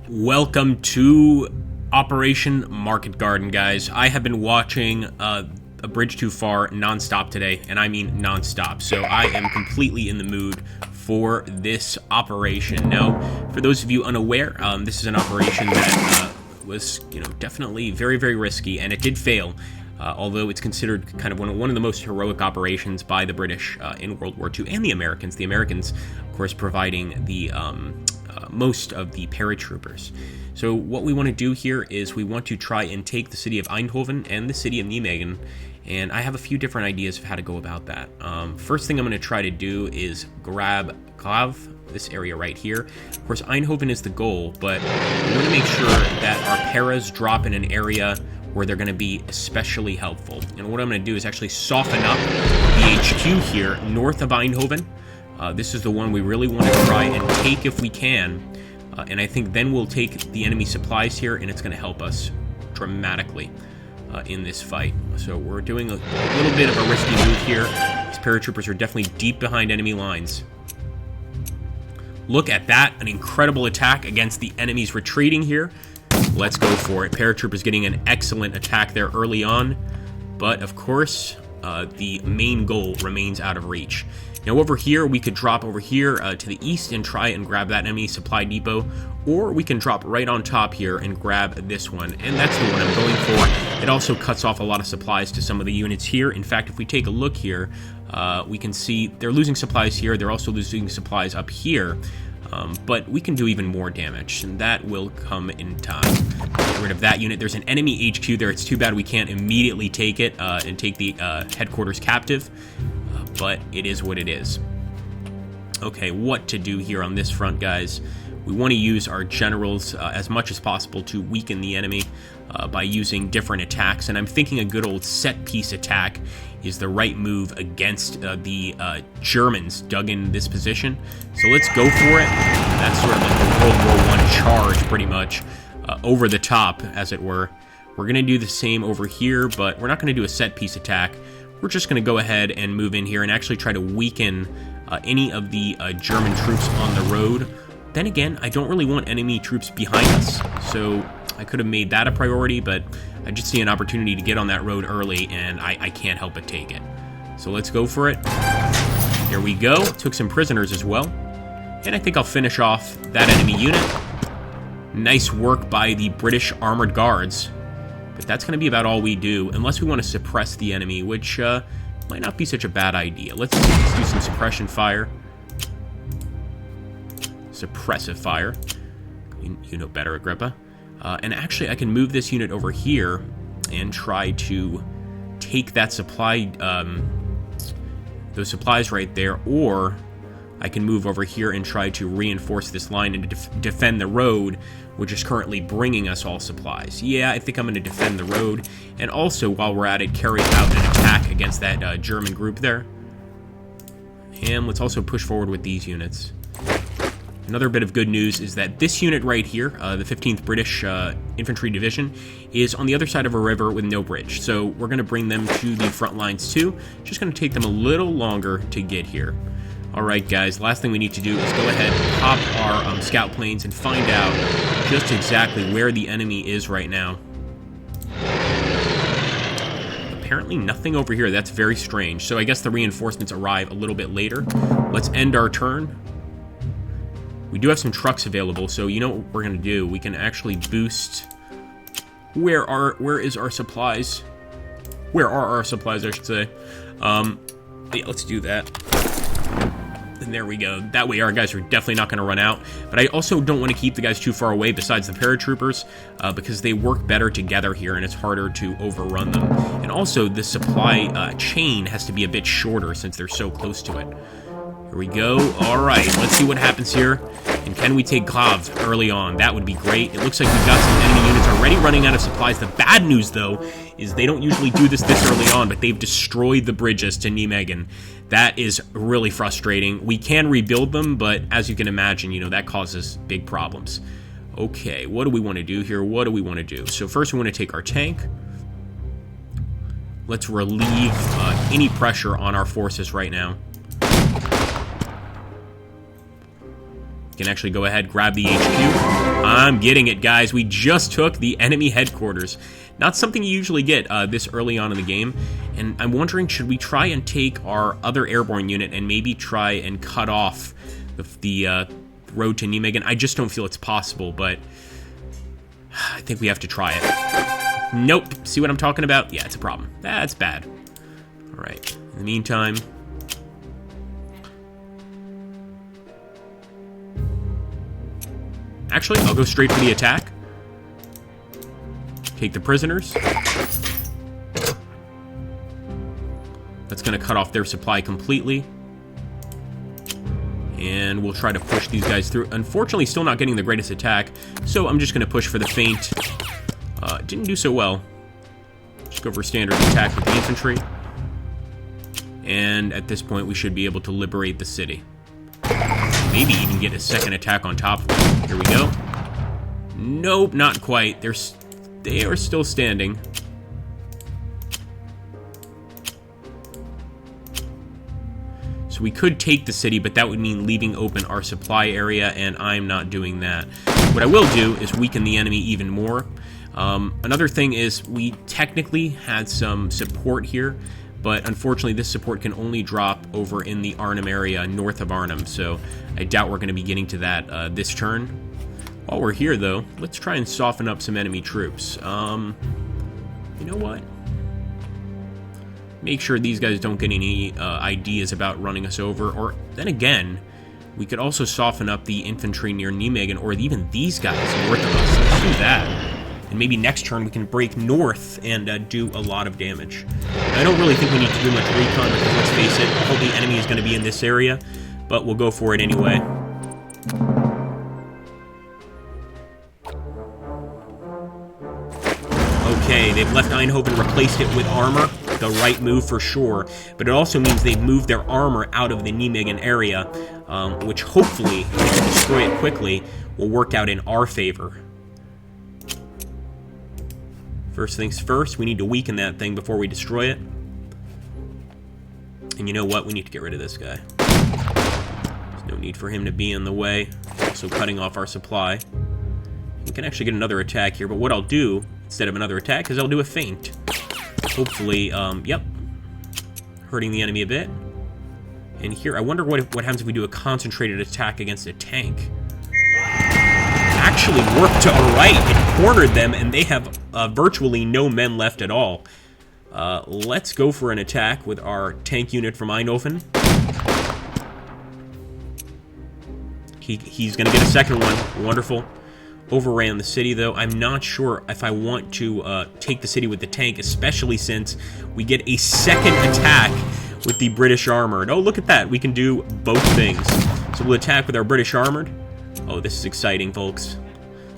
Welcome to Operation Market Garden, guys. I have been watching A Bridge Too Far non-stop today, and I mean non-stop, so I am completely in the mood for this operation. Now, for those of you unaware, this is an operation that was, definitely very, very risky, and it did fail, although it's considered kind of one of the most heroic operations by the British in World War II, and the Americans. The Americans, of course, providing the most of the paratroopers. So what we want to do here is we want to try and take the city of Eindhoven and the city of Nijmegen, and I have a few different ideas of how to go about that. First thing I'm going to try to do is grab Klav, this area right here. Of course, Eindhoven is the goal, but we want to make sure that our paras drop in an area where they're going to be especially helpful. And what I'm going to do is actually soften up the HQ here north of Eindhoven. This is the one we really want to try and take if we can, and I think then we'll take the enemy supplies here, and it's going to help us dramatically in this fight. So we're doing a little bit of a risky move here. These paratroopers are definitely deep behind enemy lines. Look at that, an incredible attack against the enemies retreating here. Let's go for it. Paratroopers getting an excellent attack there early on, but of course, the main goal remains out of reach. Now over here, we could drop over here to the east and try and grab that enemy supply depot, or we can drop right on top here and grab this one, and that's the one I'm going for. It also cuts off a lot of supplies to some of the units here. In fact, if we take a look here, we can see they're losing supplies here. They're also losing supplies up here, but we can do even more damage, and that will come in time. Get rid of that unit. There's an enemy HQ there. It's too bad we can't immediately take it and take the headquarters captive. But it is what it is. Okay, what to do here on this front, guys? We want to use our generals as much as possible to weaken the enemy by using different attacks, and I'm thinking a good old set-piece attack is the right move against the Germans dug in this position. So let's go for it. That's sort of like the World War I charge, pretty much, over the top, as it were. We're going to do the same over here, but we're not going to do a set-piece attack. We're just going to go ahead and move in here and actually try to weaken any of the German troops on the road. Then again, I don't really want enemy troops behind us, so I could have made that a priority, but I just see an opportunity to get on that road early, and I can't help but take it. So let's go for it. There we go. Took some prisoners as well. And I think I'll finish off that enemy unit. Nice work by the British Armored Guards. But that's going to be about all we do, unless we want to suppress the enemy, which might not be such a bad idea. Let's do some suppression fire. Suppressive fire. You know better, Agrippa. And actually, I can move this unit over here and try to take that supply, those supplies right there, or I can move over here and try to reinforce this line and defend the road, which is currently bringing us all supplies. Yeah, I think I'm going to defend the road, and also, while we're at it, carry out an attack against that German group there. And let's also push forward with these units. Another bit of good news is that this unit right here, the 15th British Infantry Division, is on the other side of a river with no bridge. So we're going to bring them to the front lines too. Just going to take them a little longer to get here. Alright guys, last thing we need to do is go ahead and pop our scout planes and find out just exactly where the enemy is right now. Apparently nothing over here. That's very strange. So I guess the reinforcements arrive a little bit later. Let's end our turn. We do have some trucks available, so you know what we're going to do? We can actually boost... Where is our supplies? Where are our supplies, I should say. Yeah, let's do that. And there we go. That way our guys are definitely not going to run out. But I also don't want to keep the guys too far away besides the paratroopers because they work better together here and it's harder to overrun them. And also the supply chain has to be a bit shorter since they're so close to it. Here we go. All right, let's see what happens here. And can we take Klav early on? That would be great. It looks like we've got some enemy units already running out of supplies. The bad news, though, is they don't usually do this early on, but they've destroyed the bridges to Nijmegen. That is really frustrating. We can rebuild them, but as you can imagine, that causes big problems. Okay, what do we want to do here? What do we want to do? So first we want to take our tank. Let's relieve any pressure on our forces right now. can actually go ahead, grab the HQ. I'm getting it, guys. We just took the enemy headquarters. Not something you usually get this early on in the game. And I'm wondering, should we try and take our other airborne unit and maybe try and cut off the road to Nijmegen? I just don't feel it's possible, but I think we have to try it. Nope. See what I'm talking about? Yeah, it's a problem. That's bad. All right. In the meantime... Actually, I'll go straight for the attack. Take the prisoners. That's going to cut off their supply completely. And we'll try to push these guys through. Unfortunately, still not getting the greatest attack, so I'm just going to push for the feint. Didn't do so well. Just go for standard attack with the infantry. And at this point, we should be able to liberate the city. Maybe even get a second attack on top of it. Here we go. Nope, not quite. They are still standing. So we could take the city, but that would mean leaving open our supply area, and I'm not doing that. What I will do is weaken the enemy even more. Another thing is we technically had some support here, but unfortunately this support can only drop over in the Arnhem area north of Arnhem, so I doubt we're going to be getting to that this turn. While we're here, though, let's try and soften up some enemy troops. You know what? Make sure these guys don't get any ideas about running us over, or then again, we could also soften up the infantry near Nijmegen, or even these guys north of us. Let's do that. And maybe next turn we can break north and do a lot of damage. I don't really think we need to do much recon because, let's face it, all the enemy is going to be in this area, but we'll go for it anyway. Okay, they've left Eindhoven, replaced it with armor. The right move for sure, but it also means they've moved their armor out of the Nijmegen area, which hopefully, if they can destroy it quickly, will work out in our favor. First things first, we need to weaken that thing before we destroy it. And you know what? We need to get rid of this guy. There's no need for him to be in the way. Also cutting off our supply. We can actually get another attack here, but what I'll do, instead of another attack, is I'll do a feint. Hopefully, yep. Hurting the enemy a bit. And here, I wonder what happens if we do a concentrated attack against a tank. Actually worked alright. It cornered them, and they have virtually no men left at all. Let's go for an attack with our tank unit from Eindhoven. He's going to get a second one. Wonderful. Overran the city, though. I'm not sure if I want to take the city with the tank, especially since we get a second attack with the British Armored. Oh, look at that. We can do both things. So we'll attack with our British Armored. Oh, this is exciting, folks.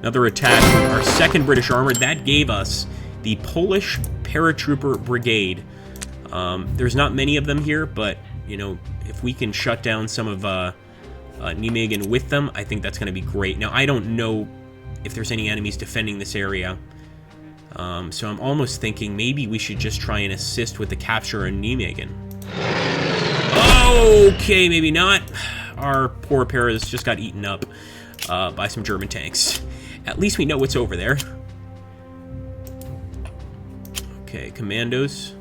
Another attack with our second British Armored. That gave us the Polish Paratrooper Brigade. There's not many of them here, but, you know, if we can shut down some of Nijmegen with them, I think that's going to be great. Now, I don't know if there's any enemies defending this area, so I'm almost thinking maybe we should just try and assist with the capture of Nijmegen. Okay, maybe not. Our poor Paras just got eaten up by some German tanks. At least we know what's over there. Okay, commandos.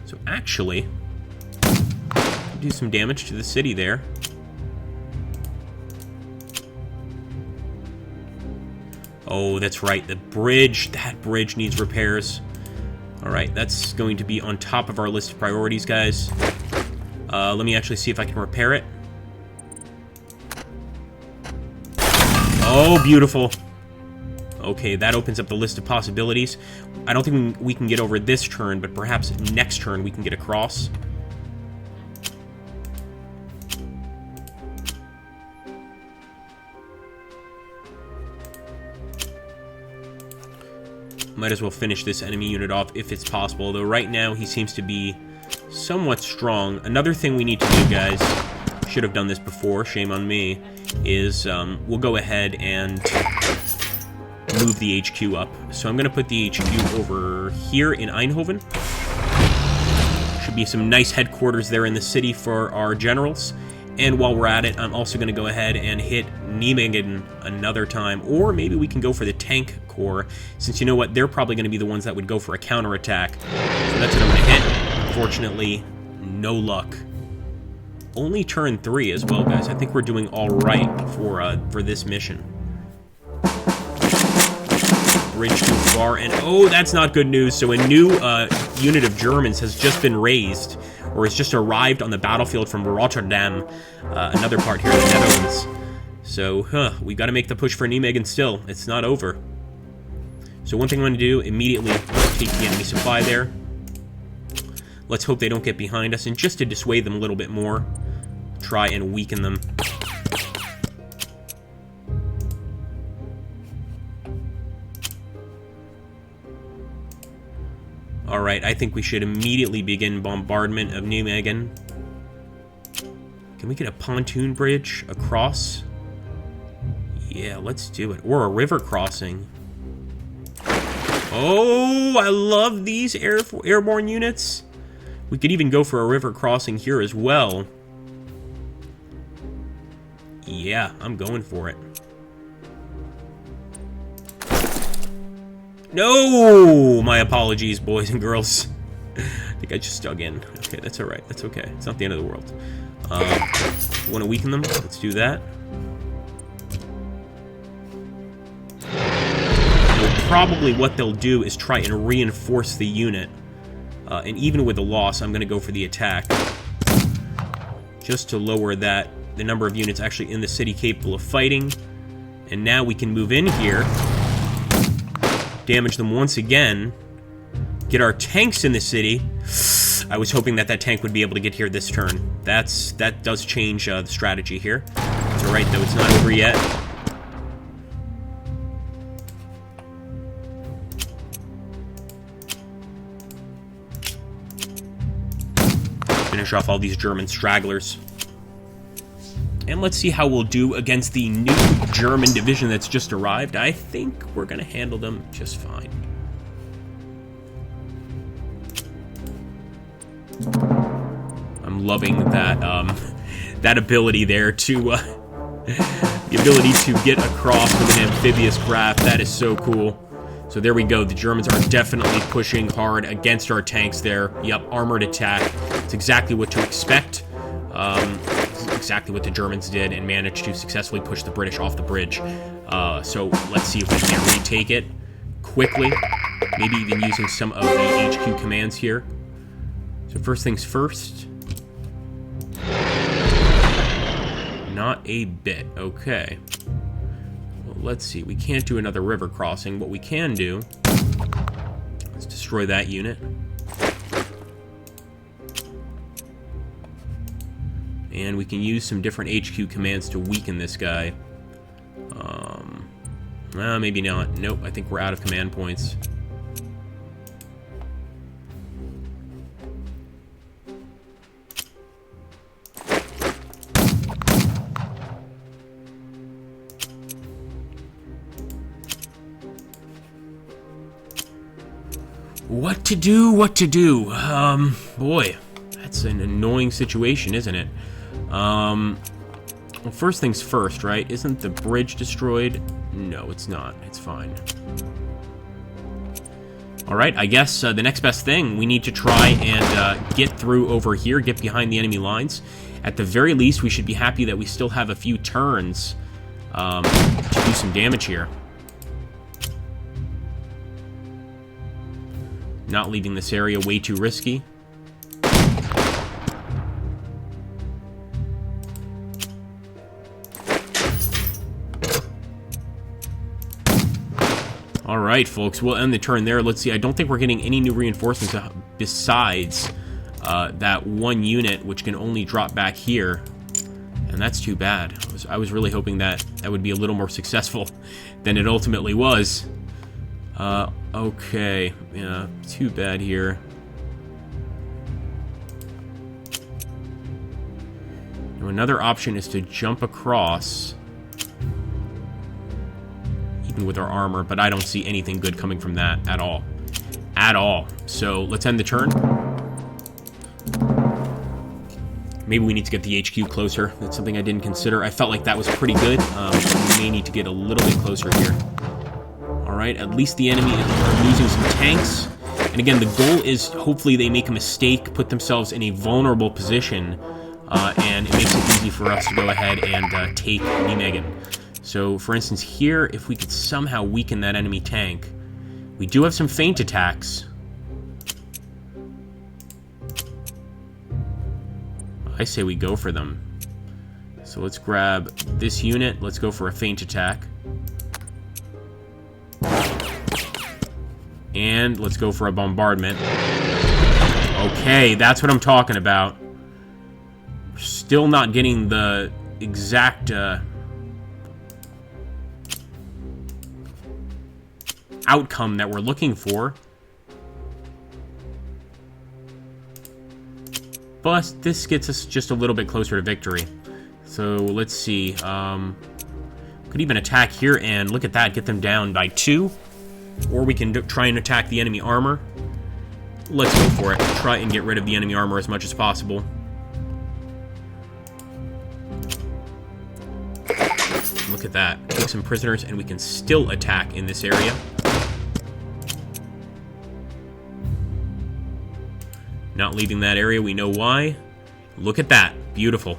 So actually, do some damage to the city there. Oh, that's right, the bridge. That bridge needs repairs. Alright, that's going to be on top of our list of priorities, guys. Let me actually see if I can repair it. Oh, beautiful. Okay, that opens up the list of possibilities. I don't think we can get over this turn, but perhaps next turn we can get across. Might as well finish this enemy unit off if it's possible, though right now he seems to be somewhat strong. Another thing we need to do, guys, should have done this before, shame on me, is we'll go ahead and move the HQ up. So I'm going to put the HQ over here in Eindhoven. Could be some nice headquarters there in the city for our generals. And while we're at it, I'm also going to go ahead and hit Nijmegen another time. Or maybe we can go for the tank corps, since you know what, they're probably going to be the ones that would go for a counterattack. So that's what I'm going to hit. Unfortunately, no luck. Only turn 3 as well, guys. I think we're doing all right for this mission. Bridge too far, and oh, that's not good news. So a new unit of Germans has just been raised, or has just arrived on the battlefield from Rotterdam, another part here in the Netherlands. So, we got to make the push for Nijmegen still. It's not over. So one thing I'm going to do, immediately take the enemy supply there. Let's hope they don't get behind us, and just to dissuade them a little bit more, try and weaken them. Alright, I think we should immediately begin bombardment of Nijmegen. Can we get a pontoon bridge across? Yeah, let's do it. Or a river crossing. Oh, I love these airborne units. We could even go for a river crossing here as well. Yeah, I'm going for it. No! My apologies, boys and girls. I think I just dug in. Okay, that's alright. That's okay. It's not the end of the world. Want to weaken them? Let's do that. Probably what they'll do is try and reinforce the unit. And even with the loss, I'm going to go for the attack. Just to lower the number of units actually in the city capable of fighting. And now we can move in here. Damage them once again. Get our tanks in the city. I was hoping that tank would be able to get here this turn. That does change the strategy here. It's alright though, it's not over yet. Finish off all these German stragglers. And let's see how we'll do against the new German division that's just arrived. I think we're going to handle them just fine. I'm loving that that ability there to the ability to get across with an amphibious craft. That is so cool. So there we go. The Germans are definitely pushing hard against our tanks there. Yep, armored attack. It's exactly what to expect. Exactly what the Germans did and managed to successfully push the British off the bridge. So let's see if we can retake it quickly. Maybe even using some of the HQ commands here. So first things first. Not a bit. Okay. Well, let's see. We can't do another river crossing. What we can do is destroy that unit. And we can use some different HQ commands to weaken this guy. Maybe not. Nope, I think we're out of command points. What to do? What to do? Boy, that's an annoying situation, isn't it? Well, first things first, right? Isn't the bridge destroyed? No, it's not. It's fine. Alright, I guess the next best thing, we need to try and get through over here, get behind the enemy lines. At the very least, we should be happy that we still have a few turns to do some damage here. Not leaving this area way too risky. Alright, folks, we'll end the turn there. Let's see, I don't think we're getting any new reinforcements besides that one unit, which can only drop back here. And that's too bad. I was really hoping that would be a little more successful than it ultimately was. Okay, yeah, too bad here. Now, another option is to jump across, even with our armor, but I don't see anything good coming from that at all. At all. So, let's end the turn. Maybe we need to get the HQ closer. That's something I didn't consider. I felt like that was pretty good. We may need to get a little bit closer here. Alright, at least the enemy are losing some tanks. And again, the goal is hopefully they make a mistake, put themselves in a vulnerable position, and it makes it easy for us to go ahead and take Nijmegen. So, for instance, here, if we could somehow weaken that enemy tank, we do have some feint attacks. I say we go for them. So let's grab this unit. Let's go for a feint attack. And let's go for a bombardment. Okay, that's what I'm talking about. Still not getting the exact outcome that we're looking for. But this gets us just a little bit closer to victory. So let's see. Could even attack here and look at that, get them down by 2. Or we can try and attack the enemy armor. Let's go for it. Try and get rid of the enemy armor as much as possible. Look at that. Take some prisoners and we can still attack in this area. Not leaving that area, we know why. Look at that. Beautiful.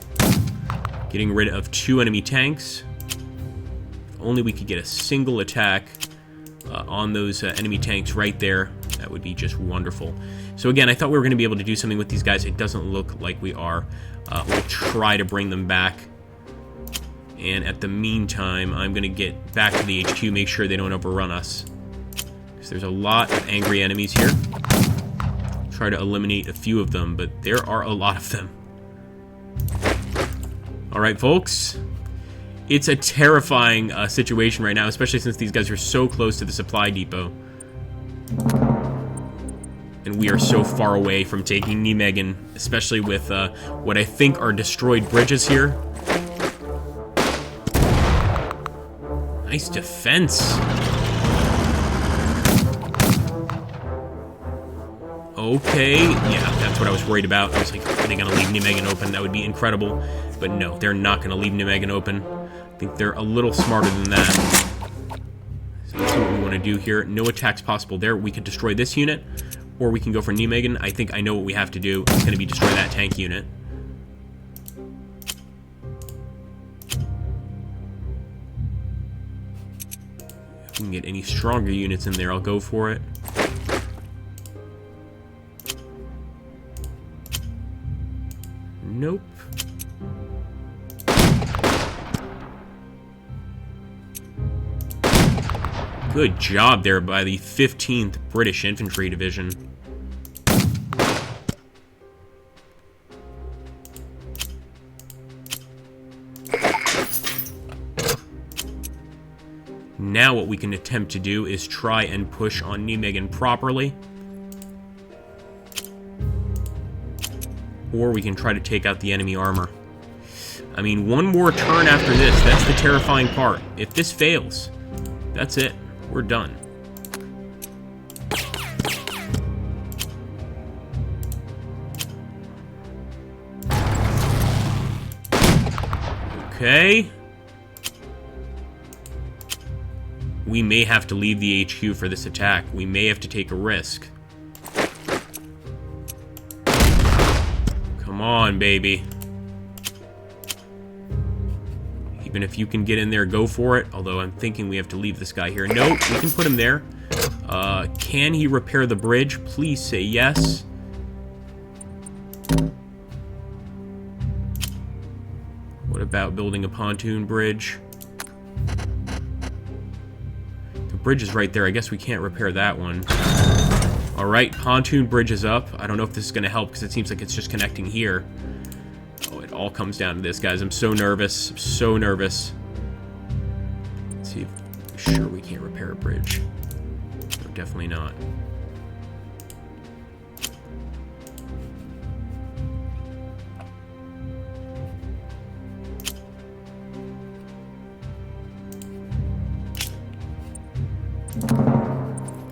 Getting rid of 2 enemy tanks. If only we could get a single attack on those enemy tanks right there. That would be just wonderful. So again, I thought we were going to be able to do something with these guys. It doesn't look like we are. We'll try to bring them back. And at the meantime, I'm going to get back to the HQ, make sure they don't overrun us. Because there's a lot of angry enemies here. Try to eliminate a few of them, but there are a lot of them. Alright, folks. It's a terrifying situation right now, especially since these guys are so close to the supply depot. And we are so far away from taking Nijmegen, especially with what I think are destroyed bridges here. Nice defense. Okay, yeah, that's what I was worried about. I was like, are they going to leave Nijmegen open? That would be incredible. But no, they're not going to leave Nijmegen open. I think they're a little smarter than that. So let's see what we want to do here. No attacks possible there. We could destroy this unit, or we can go for Nijmegen. I think I know what we have to do. It's going to be destroy that tank unit. If we can get any stronger units in there, I'll go for it. Nope. Good job there by the 15th British Infantry Division. Now what we can attempt to do is try and push on Nijmegen properly. Or we can try to take out the enemy armor. I mean, one more turn after this. That's the terrifying part. If this fails, that's it. We're done. Okay. We may have to leave the HQ for this attack. We may have to take a risk. Come on, baby. Even if you can get in there, go for it. Although I'm thinking we have to leave this guy here. Nope, we can put him there. Can he repair the bridge? Please say yes. What about building a pontoon bridge? The bridge is right there. I guess we can't repair that one. Alright, pontoon bridge is up. I don't know if this is going to help because it seems like it's just connecting here. Oh, it all comes down to this, guys. I'm so nervous. I'm so nervous. Let's see if we're sure we can't repair a bridge. No, definitely not.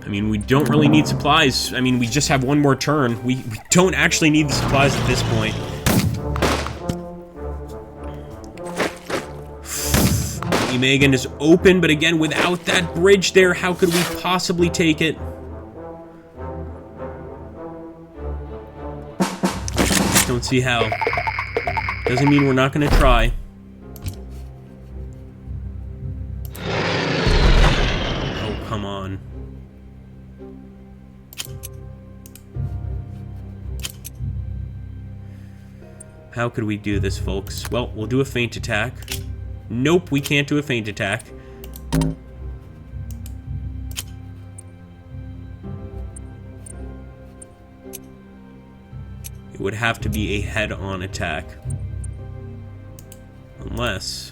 I mean, we don't really need supplies. I mean, we just have one more turn. We don't actually need the supplies at this point. Nijmegen is open, but again, without that bridge there, how could we possibly take it? Don't see how. Doesn't mean we're not going to try. Oh, come on. How could we do this, folks? Well, we'll do a feint attack. Nope, we can't do a feint attack. It would have to be a head-on attack. Unless...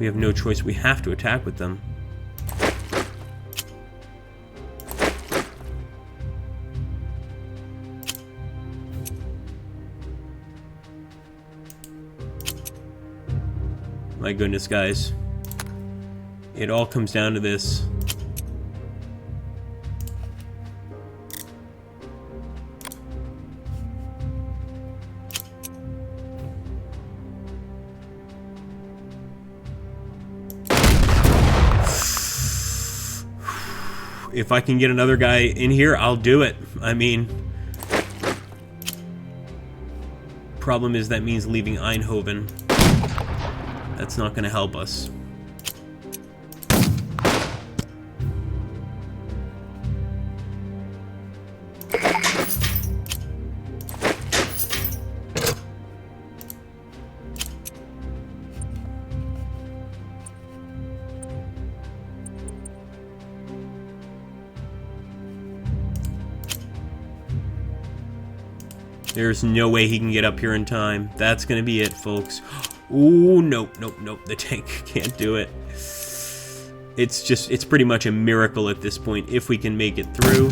we have no choice. We have to attack with them. My goodness, guys. It all comes down to this. If I can get another guy in here, I'll do it. I mean, problem is that means leaving Eindhoven. That's not going to help us. There's no way he can get up here in time. That's going to be it, folks. Ooh, nope, nope, nope. The tank can't do it. It's pretty much a miracle at this point if we can make it through.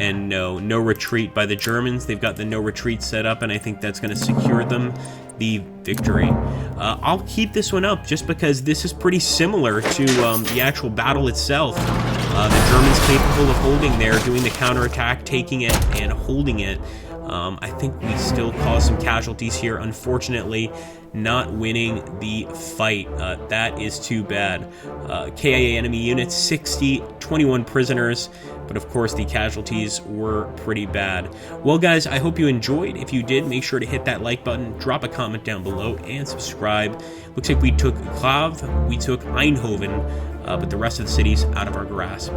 And no retreat by the Germans. They've got the no retreat set up, and I think that's going to secure them the victory. I'll keep this one up just because this is pretty similar to the actual battle itself. The Germans capable of holding there, doing the counterattack, taking it, and holding it. I think we still caused some casualties here. Unfortunately, not winning the fight. That is too bad. KIA enemy units, 60, 21 prisoners. But of course, the casualties were pretty bad. Well, guys, I hope you enjoyed. If you did, make sure to hit that like button, drop a comment down below, and subscribe. Looks like we took Grave, we took Eindhoven, but the rest of the cities out of our grasp.